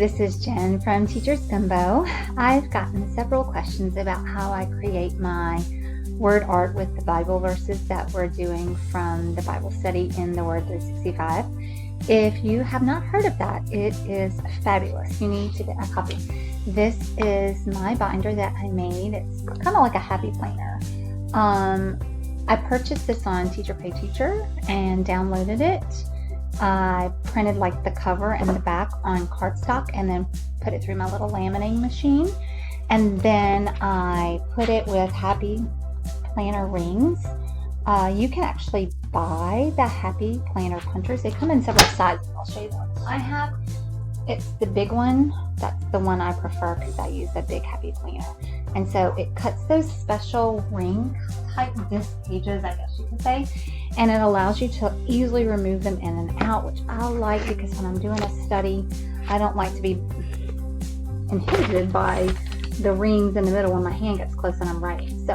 this is Jen from Teacher's Tombow. I've gotten several questions about how I create my word art with the Bible verses that we're doing from the Bible study in the Word 365. If you have not heard of that, it is fabulous. You need to get a copy. This is my binder that I made. It's kind of like a happy planner. I purchased this on Teacher Pay Teacher and downloaded it. I printed like the cover and the back on cardstock and then put it through my little laminating machine. And then I put it with Happy Planner rings. You can actually buy the Happy Planner punchers. They come in several sizes. I'll show you the ones I have. It's the big one. That's the one I prefer because I use a big Happy Planner. And so it cuts those special ring type disc pages, I guess you could say. And it allows you to easily remove them in and out, which I like because when I'm doing a study, I don't like to be inhibited by the rings in the middle when my hand gets close and I'm writing. So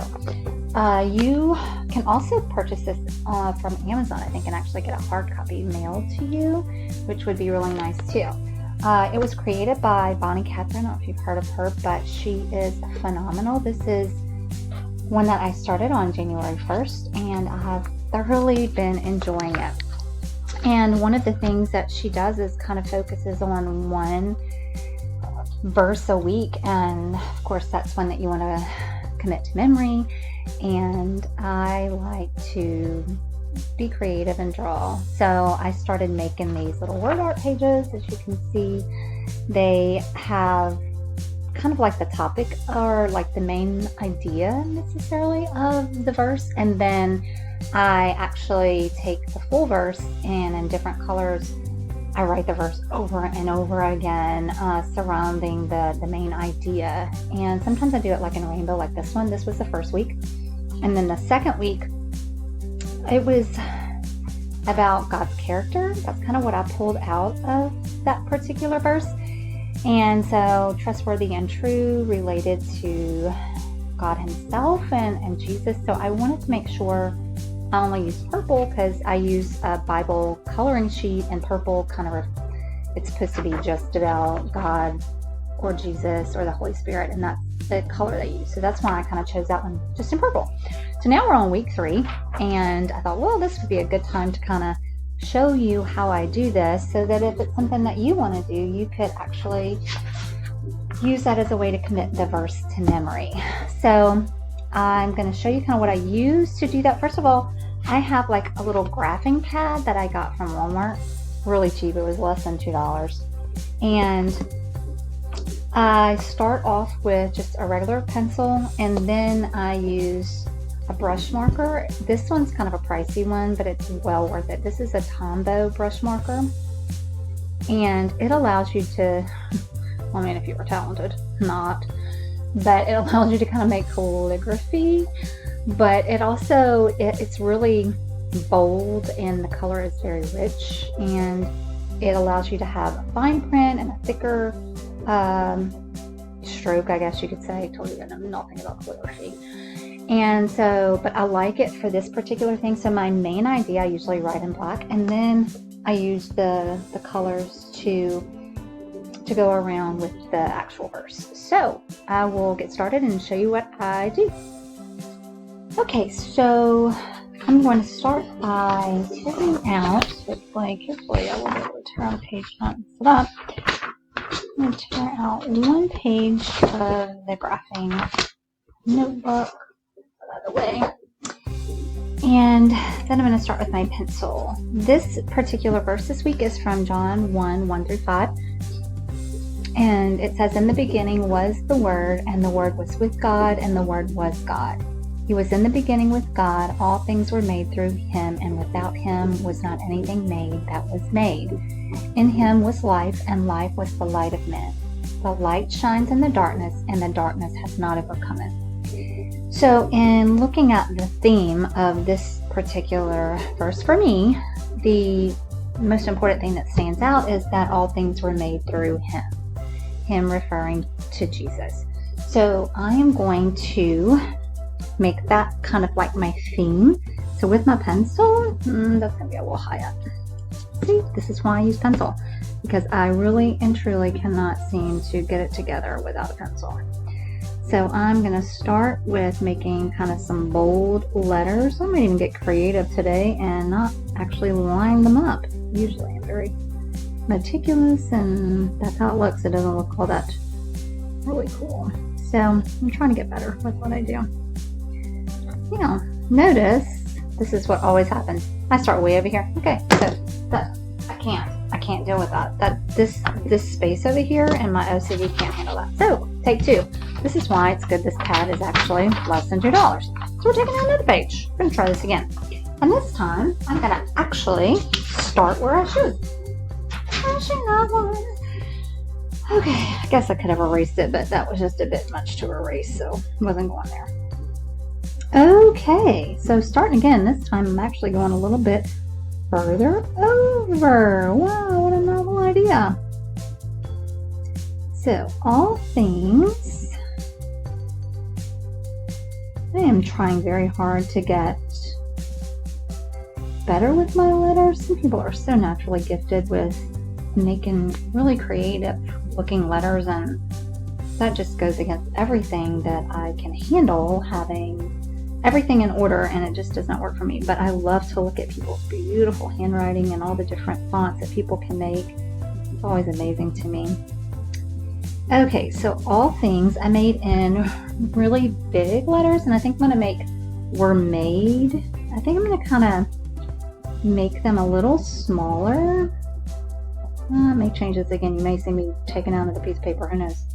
you can also purchase this from Amazon, I think, and actually get a hard copy mailed to you, which would be really nice too. It was created by Bonnie Catherine. I don't know if you've heard of her, but she is phenomenal. This is one that I started on January 1st, and I have thoroughly been enjoying it. And one of the things that she does is kind of focuses on one verse a week, and of course that's one that you want to commit to memory. And I like to be creative and draw, so I started making these little word art pages. As you can see, they have kind of like the topic or like the main idea necessarily of the verse, and then I actually take the full verse and in different colors I write the verse over and over again, surrounding the main idea. And sometimes I do it like in a rainbow, like this one. This was the first week, and then the second week it was about God's character. That's kind of what I pulled out of that particular verse. And so trustworthy and true related to God himself and Jesus. So I wanted to make sure I only used purple because I use a Bible coloring sheet, and purple kind of, it's supposed to be just about God or Jesus or the Holy Spirit, and that's the color they use. So that's why I kind of chose that one just in purple. So now we're on week 3, and I thought, well, this would be a good time to kind of show you how I do this, so that if it's something that you want to do, you could actually use that as a way to commit the verse to memory. So I'm going to show you kind of what I use to do that. First of all, I have like a little graphing pad that I got from Walmart, really cheap. It was less than $2. And I start off with just a regular pencil, and then I use a brush marker. This one's kind of a pricey one, but it's well worth it. This is a Tombow brush marker, and it allows you to, well, I mean, if you were talented, not, but it allows you to kind of make calligraphy, but it also, it's really bold, and the color is very rich, and it allows you to have a fine print and a thicker stroke, I guess you could say. I told you I know nothing about calligraphy. And so, but I like it for this particular thing. So my main idea, I usually write in black, and then I use the colors to go around with the actual verse. So I will get started and show you what I do. Okay, so I'm going to start by tearing out, hopefully, carefully, I will be able to tear out a page not set up. I'm going to tear out one page of the graphing notebook. Out of the way. And then I'm going to start with my pencil. This particular verse this week is from John 1:1-5. And it says, "In the beginning was the Word, and the Word was with God, and the Word was God. He was in the beginning with God. All things were made through him, and without him was not anything made that was made. In him was life, and life was the light of men. The light shines in the darkness, and the darkness has not overcome it." So in looking at the theme of this particular verse, for me, the most important thing that stands out is that all things were made through him referring to Jesus. So I am going to make that kind of like my theme. So with my pencil, that's going to be a little high up. See, this is why I use pencil. because I really and truly cannot seem to get it together without a pencil. So I'm going to start with making kind of some bold letters. I might even get creative today and not actually line them up. Usually I'm very meticulous, and that's how it looks. It doesn't look all that really cool. So I'm trying to get better with what I do. Now, notice this is what always happens. I start way over here. Okay, so that I can't deal with that. This space over here, and my OCD can't handle that. So take two. This is why it's good this pad is actually less than $2. So we're taking out another page. We're gonna try this again. And this time I'm gonna actually start where I should. Finishing that one. Okay, I guess I could have erased it, but that was just a bit much to erase, so I wasn't going there. Okay, so starting again, this time I'm actually going a little bit further over. Wow, what a novel idea. So, all things, I am trying very hard to get better with my letters. Some people are so naturally gifted with making really creative looking letters, and that just goes against everything that I can handle, having everything in order, and it just does not work for me. But I love to look at people's beautiful handwriting and all the different fonts that people can make. It's always amazing to me. Okay, so all things I made in really big letters, and I think I'm going to make were made. I think I'm going to kind of make them a little smaller. I may change this again. You may see me taking out another piece of paper. Who knows?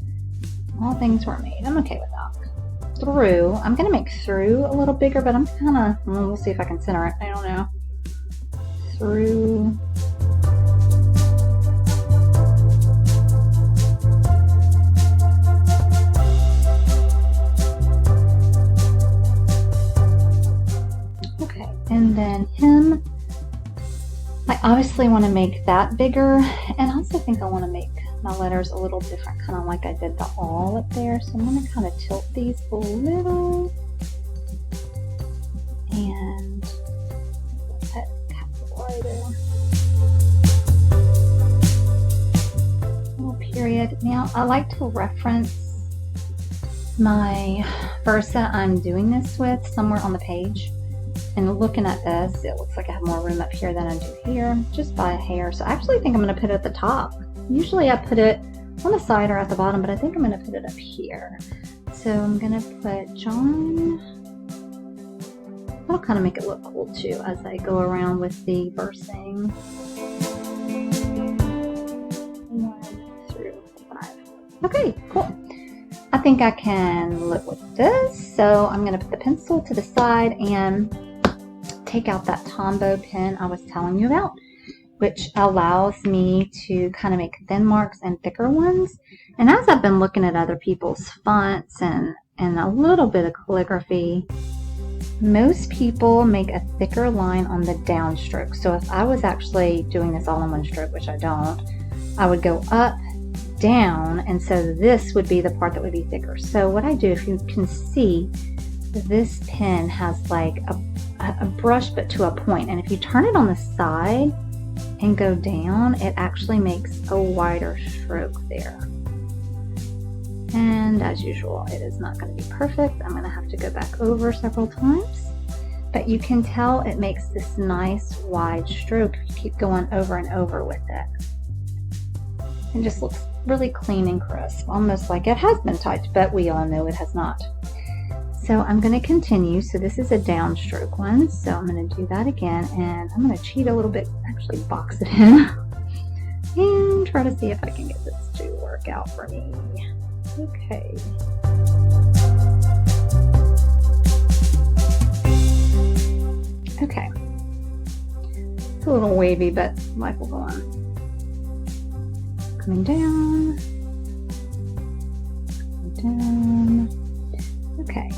All things were made. I'm okay with that. Through. I'm going to make through a little bigger, but I'm kind of, we'll see if I can center it. I don't know. Through. Okay, and then him. I obviously want to make that bigger, and I also think I want to make my letters a little different, kind of like I did the all up there. So I'm going to kind of tilt these a little, and put capital I there. Little period. Now I like to reference my verse that I'm doing this with somewhere on the page. And looking at this, it looks like I have more room up here than I do here, just by a hair. So I actually think I'm going to put it at the top. Usually I put it on the side or at the bottom, but I think I'm going to put it up here. So I'm going to put John. That'll kind of make it look cool too as I go around with the versing. 1 through 5. Okay, cool. I think I can live with this. So I'm going to put the pencil to the side and take out that Tombow pen I was telling you about, which allows me to kind of make thin marks and thicker ones. And as I've been looking at other people's fonts and a little bit of calligraphy, most people make a thicker line on the downstroke. So if I was actually doing this all in one stroke, which I don't, I would go up, down, and so this would be the part that would be thicker. So what I do, if you can see, this pen has like a brush but to a point, and if you turn it on the side and go down, it actually makes a wider stroke there. And as usual, it is not going to be perfect. I'm going to have to go back over several times, but you can tell it makes this nice wide stroke. You keep going over and over with it. It just looks really clean and crisp, almost like it has been typed, but we all know it has not. So I'm going to continue. So this is a downstroke one, so I'm going to do that again, and I'm going to cheat a little bit, actually box it in, and try to see if I can get this to work out for me. Okay. Okay. It's a little wavy, but life will go on. Coming down. Coming down. Okay.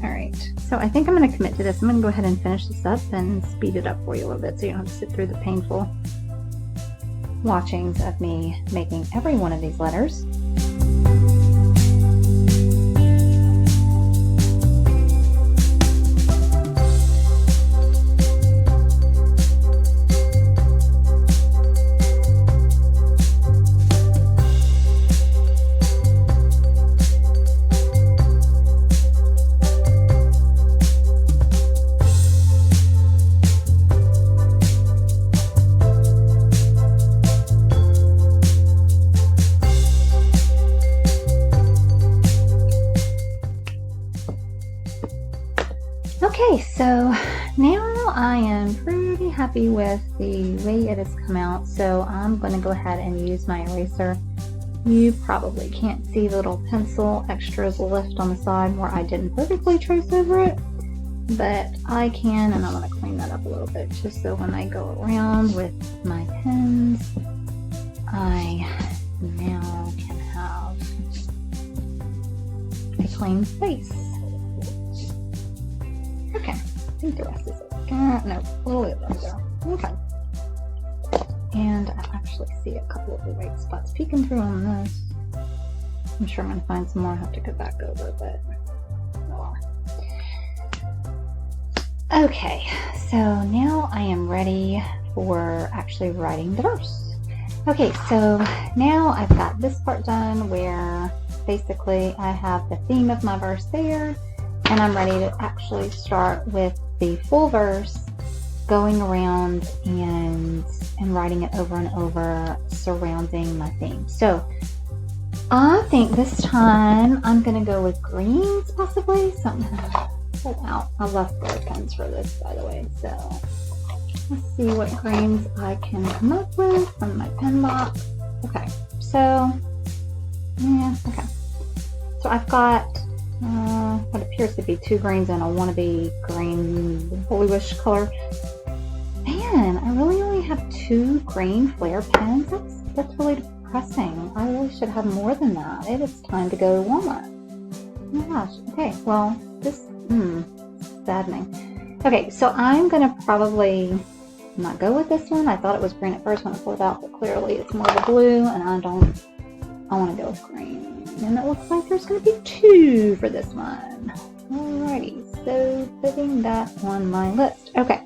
Alright. So I think I'm going to commit to this. I'm going to go ahead and finish this up and speed it up for you a little bit so you don't have to sit through the painful watchings of me making every one of these letters. I am pretty happy with the way it has come out, so I'm going to go ahead and use my eraser. You probably can't see the little pencil extras left on the side where I didn't perfectly trace over it, but I can, and I want to clean that up a little bit just so when I go around with my pens, I now can have a clean space. Okay, I think the rest is it. No, a little bit there. Okay. And I actually see a couple of the white spots peeking through on this. I'm sure I'm going to find some more. I have to go back over, but oh well. Okay, so now I am ready for actually writing the verse. Okay, so now I've got this part done where basically I have the theme of my verse there, and I'm ready to actually start with the full verse, going around and writing it over and over, surrounding my theme. So I think this time I'm going to go with greens, possibly. So I'm going to pull out. I left the pens for this, by the way. So let's see what greens I can come up with from my pen box. Okay, so yeah, okay. So I've got what appears to be 2 greens and a wannabe green bluish color. Man, I really only have 2 green flare pens. That's really depressing. I really should have more than that. It is time to go to Walmart. Oh my gosh. Okay, well, this saddening. Okay, so I'm gonna probably not go with this one. I thought it was green at first when I pulled it out, but clearly it's more of a blue, and I want to go with green. And it looks like there's going to be 2 for this one. Alrighty, so putting that on my list. Okay,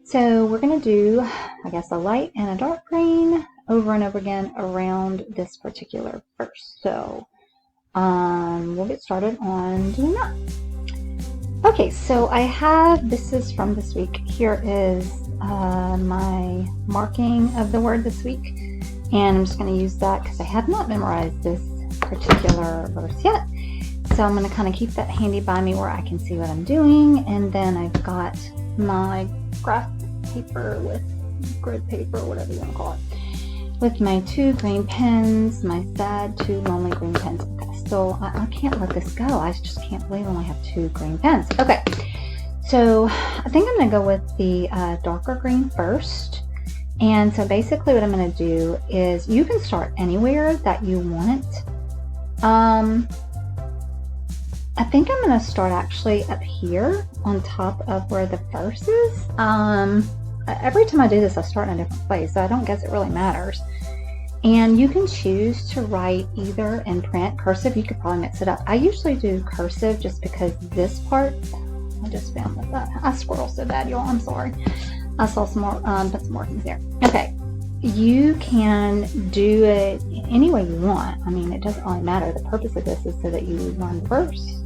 so we're going to do, I guess, a light and a dark green over and over again around this particular verse. So we'll get started on doing that. Okay, so I have, this is from this week. Here is my marking of the word this week. And I'm just going to use that because I have not memorized this particular verse yet. So I'm going to kind of keep that handy by me where I can see what I'm doing. And then I've got my graph paper with grid paper, whatever you want to call it, with my 2 green pens, my sad 2 lonely green pens. Okay, so I can't let this go. I just can't believe I only have 2 green pens. Okay, so I think I'm going to go with the darker green first. And so basically what I'm going to do is, you can start anywhere that you want. I think I'm going to start actually up here on top of where the verse is. Every time I do this, I start in a different place, so I don't guess it really matters. And you can choose to write either in print, cursive. You could probably mix it up. I usually do cursive just because this part, I just found that I squirrel so bad, y'all. I'm sorry. I saw some more, put some more things there. Okay, you can do it any way you want. I mean, it doesn't really matter. The purpose of this is so that you learn the verse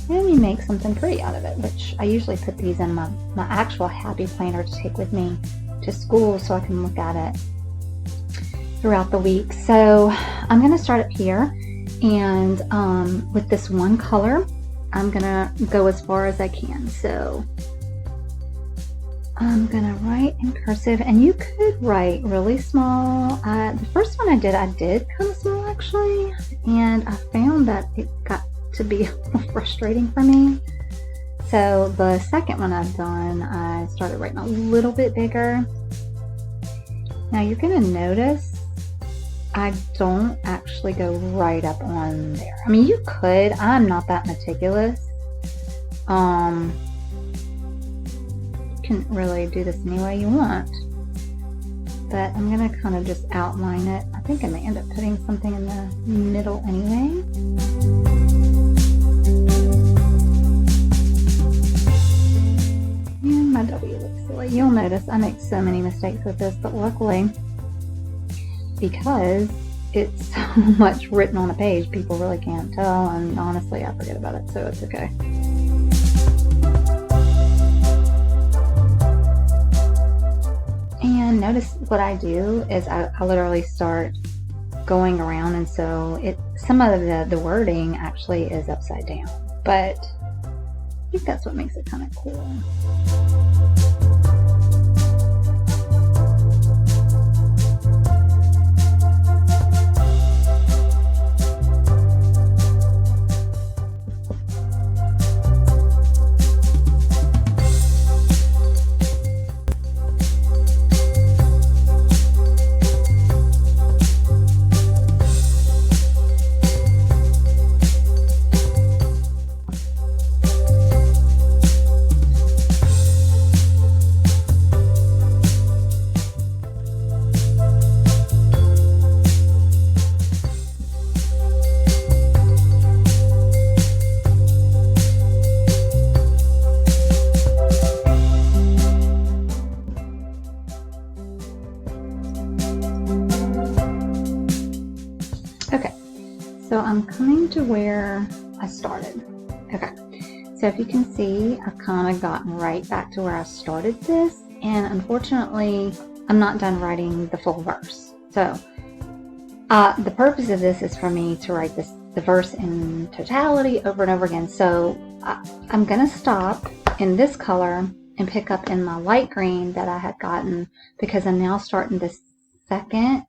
and you make something pretty out of it, which I usually put these in my actual happy planner to take with me to school so I can look at it throughout the week. So I'm going to start up here, and with this one color, I'm going to go as far as I can. So I'm going to write in cursive, and you could write really small. The first one I did kind of small actually, and I found that it got to be a little frustrating for me. So the second one I've done, I started writing a little bit bigger. Now you're going to notice I don't actually go right up on there. I mean, you could. I'm not that meticulous. You can really do this any way you want. But I'm going to kind of just outline it. I think I may end up putting something in the middle anyway. And my W looks silly. You'll notice I make so many mistakes with this, but luckily, because it's so much written on a page, people really can't tell, and honestly I forget about it, so it's okay. And notice what I do is I literally start going around, and so some of the wording actually is upside down, but I think that's what makes it kind of cool. So I'm coming to where I started. Okay, so if you can see, I've kind of gotten right back to where I started this, and unfortunately, I'm not done writing the full verse. So the purpose of this is for me to write the verse in totality over and over again. So I'm going to stop in this color and pick up in my light green that I had gotten, because I'm now starting this second,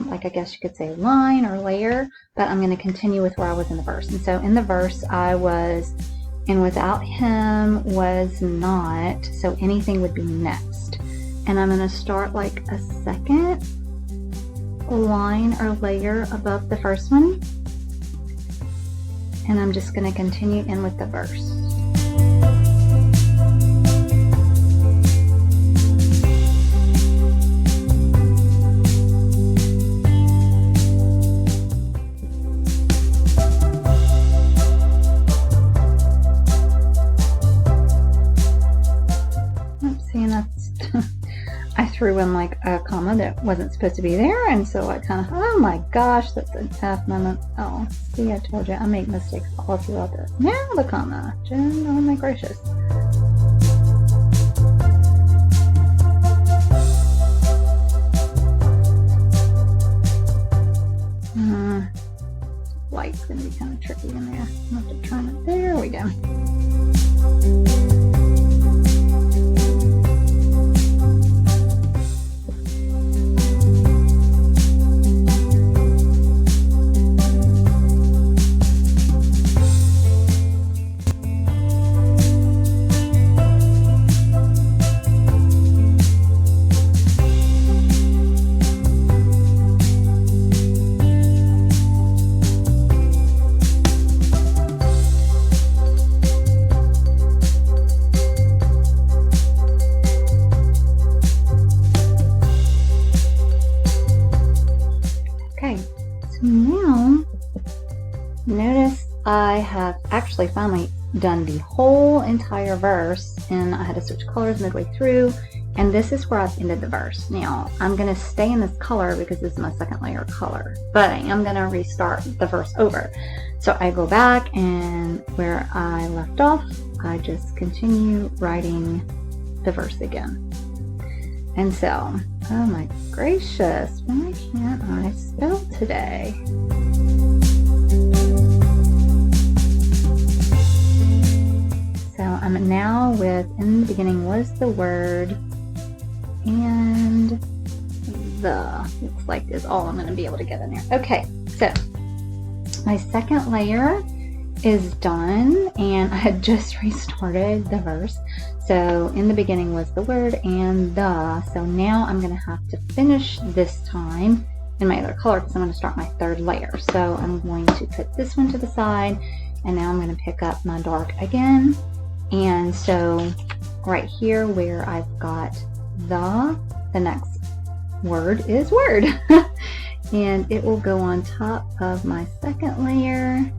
like I guess you could say line or layer, but I'm going to continue with where I was in the verse. And so in the verse I was, and without him was not, so anything would be next. And I'm going to start like a second line or layer above the first one, and I'm just going to continue in with the verse. I threw in like a comma that wasn't supposed to be there, and so I kind of, oh my gosh, that's an F moment. Oh, see, I told you, I make mistakes all throughout this. Now the comma. Jen, oh my gracious. Light's going to be kind of tricky in there. I'll have to turn it. There we go. Okay, so now notice I have actually finally done the whole entire verse, and I had to switch colors midway through, and this is where I've ended the verse. Now I'm going to stay in this color because this is my second layer color, but I am going to restart the verse over. So I go back, and where I left off, I just continue writing the verse again. And so, oh my gracious, why can't I spell today? So I'm now with, in the beginning was the word, and the, looks like is all I'm going to be able to get in there. Okay, so my second layer is done, and I had just restarted the verse. So in the beginning was the word and the, so now I'm going to have to finish this time in my other color because I'm going to start my third layer. So I'm going to put this one to the side, and now I'm going to pick up my dark again. And so right here where I've got the next word is word. And it will go on top of my second layer.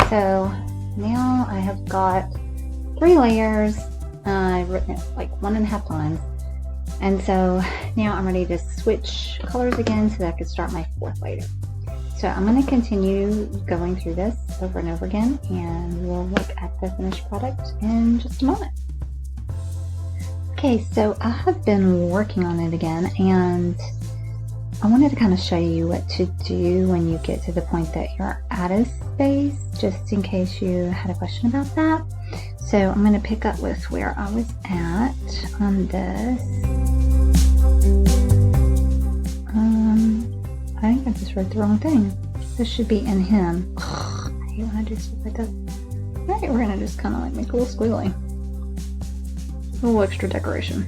so now I have got 3 layers. I've written it like 1.5 times. And so now I'm ready to switch colors again so that I can start my 4th layer. So I'm going to continue going through this over and over again, and we'll look at the finished product in just a moment. Okay, so I have been working on it again, and I wanted to kind of show you what to do when you get to the point that you're out of space, just in case you had a question about that. So I'm going to pick up with where I was at on this. I think I just wrote the wrong thing. This should be in him. Ugh, I hate when I do stuff like that. Alright, we're going to just kind of like make a little squiggly. A little extra decoration.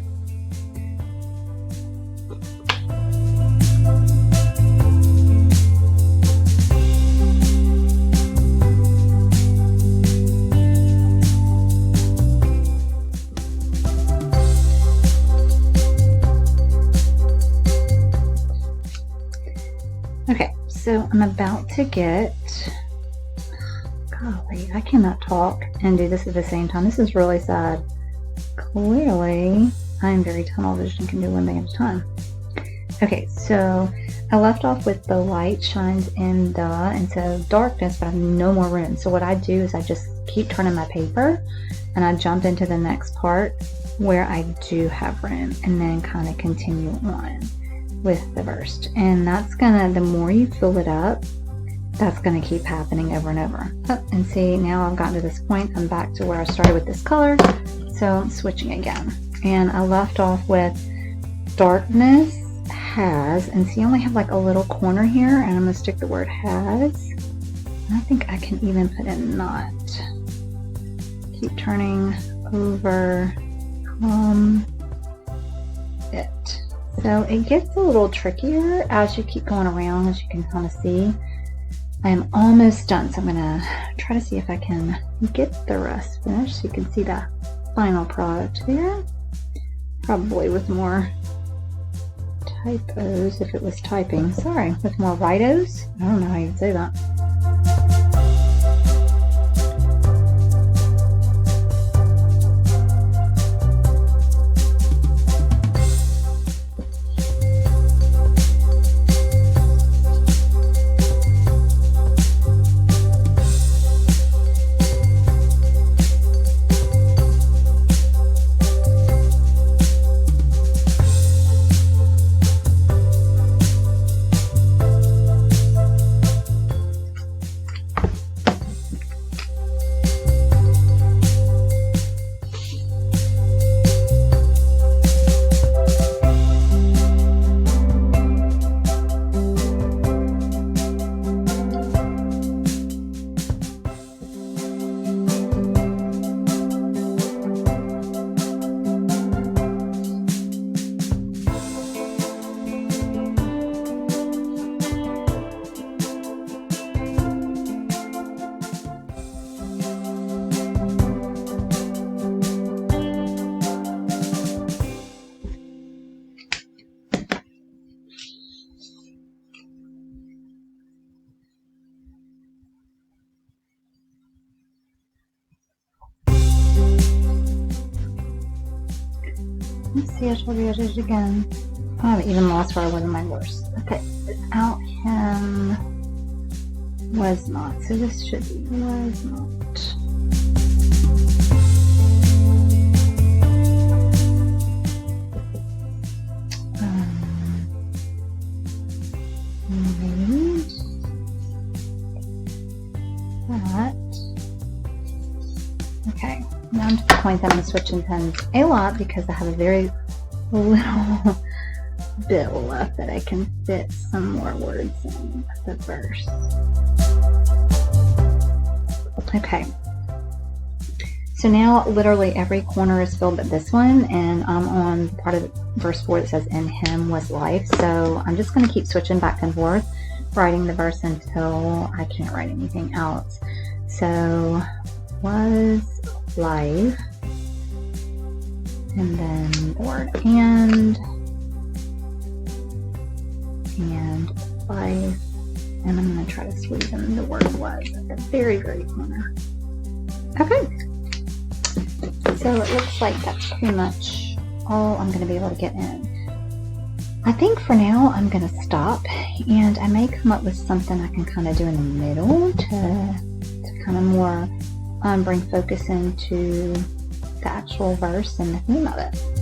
Okay, so I'm about to get, golly, I cannot talk and do this at the same time. This is really sad. Clearly, I'm very tunnel vision and can do one thing at a time. Okay, so I left off with the light shines in the, and so darkness, but I have no more room. So what I do is I just keep turning my paper and I jump into the next part where I do have room, and then kind of continue on with the burst. And that's gonna, the more you fill it up, that's gonna keep happening over and over. Oh, and see, now I've gotten to this point, I'm back to where I started with this color, so I'm switching again. And I left off with darkness has, and see, I only have like a little corner here, and I'm gonna stick the word has. And I think I can even put in not. Keep turning over it. So it gets a little trickier as you keep going around, as you can kind of see. I am almost done, so I'm gonna try to see if I can get the rest finished so you can see the final product there. Probably with more typos if it was typing. Sorry, with more rightos? I don't know how you'd say that. Let's see, I told you I did it again. I haven't even lost where I was in my verse. Okay, without him was not. So this should be was not. That. Okay, now I'm to the point that I'm switching pens a lot because I have a very little bit left that I can fit some more words in the verse. Okay, so now literally every corner is filled but this one, and I'm on part of verse 4 that says in him was life, so I'm just going to keep switching back and forth writing the verse until I can't write anything else. So was life, and then the word and life, And I'm going to try to sweeten the word was at the very, very corner. Okay. So it looks like that's pretty much all I'm going to be able to get in. I think for now I'm going to stop, and I may come up with something I can kind of do in the middle to kind of more bring focus into the actual verse and the theme of it.